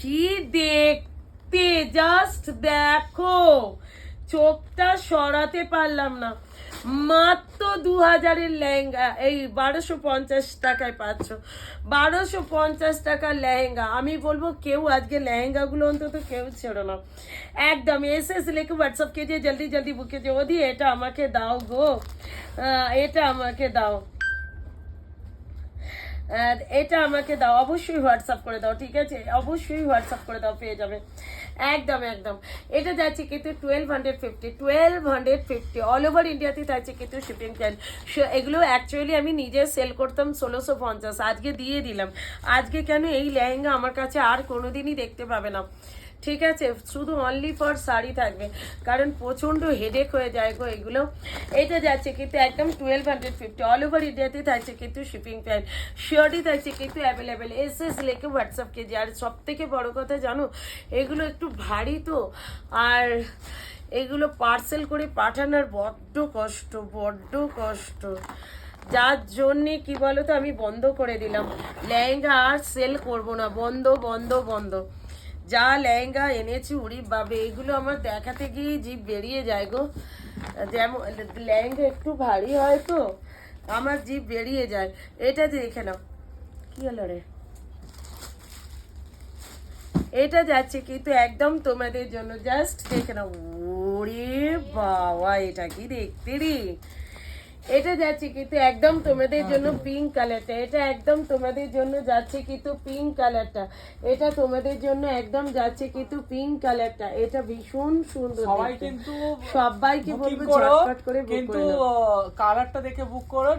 কি দেখতে, জাস্ট দেখো, চোখটা সরাতে পারলাম না। মাত্র 2000-এর লেহেঙ্গা, এই 1250 টাকায় পাচ্ছ। 1250 টাকার লেহেঙ্গা। আমি বলবো কেউ আজকে লেহেঙ্গাগুলো অন্তত কেউ ছেড়ো না, একদম। এসএস লিখে হোয়াটসঅ্যাপ কে দিয়ে জলদি জলদি বুকে যে ওদি এটা আমাকে দাও গো, এটা আমাকে দাও, এটা আমাকে দাও, অবশ্যই হোয়াটসঅ্যাপ করে দাও, ঠিক আছে, অবশ্যই হোয়াটসঅ্যাপ করে দাও, পেয়ে যাবে। একদম একদম। এটা যাচ্ছে কিন্তু 1250 অল ওভার ইন্ডিয়াতে যাচ্ছে কিন্তু শিপিং চার্জ। এগুলো অ্যাকচুয়ালি আমি নিজে সেল করতাম 1650, আজকে দিয়ে দিলাম। আজকে কেন এই লেহেঙ্গা আমার কাছে আর কোনোদিনই দেখতে পাবে না, ঠিক আছে, শুধু অনলি ফর শাড়ি থাকবে, কারণ প্রচণ্ড হেডেক হয়ে যায় গো এগুলো। এটা যাচ্ছে কিন্তু একদম 1250 অল ওভার ইন্ডিয়াতে থাকছে কিন্তু শিপিং চার্জ। শিওরটি থাকছে কিন্তু অ্যাভেলেবেল। এসএস লেখে হোয়াটসঅ্যাপ কেজি। আর সব থেকে বড় কথা জানো, এগুলো একটু ভারী তো, আর এগুলো পার্সেল করে পাঠানোর বড্ড কষ্ট, বড্ড কষ্ট, যার জন্যে কি বলো তো আমি বন্ধ করে দিলাম লেহেঙ্গা, আর সেল করব না, বন্ধ বন্ধ বন্ধ। যা লেহেঙ্গা এনেছি উড়ি বাবে, এগুলো আমার দেখাতে গিয়ে জিভ বেরিয়ে যায় গো। যেমন লেহেঙ্গা একটু ভারী হয় তো আমার জিভ বেরিয়ে যায়। এটা দেখে নাও, কি হলো রে, এটা যাচ্ছে কিন্তু একদম তোমাদের জন্য, জাস্ট দেখে নাও। ওরে বাবা, এটা কি দেখতে রে। এটা যাচ্ছে কিন্তু একদম তোমাদের জন্য পিঙ্ক কালারটা, এটা একদম তোমাদের জন্য যাচ্ছে কিন্তু পিঙ্ক কালারটা, এটা তোমাদের জন্য একদম যাচ্ছে কিন্তু পিঙ্ক কালারটা, এটা ভীষণ সুন্দর। সবাই দেখতে। কিন্তু সবাইকে বলবো বুকিং করো, ঝটপট করে বুক কিন্তু করে নাও। কালারটা দেখে বুক করো।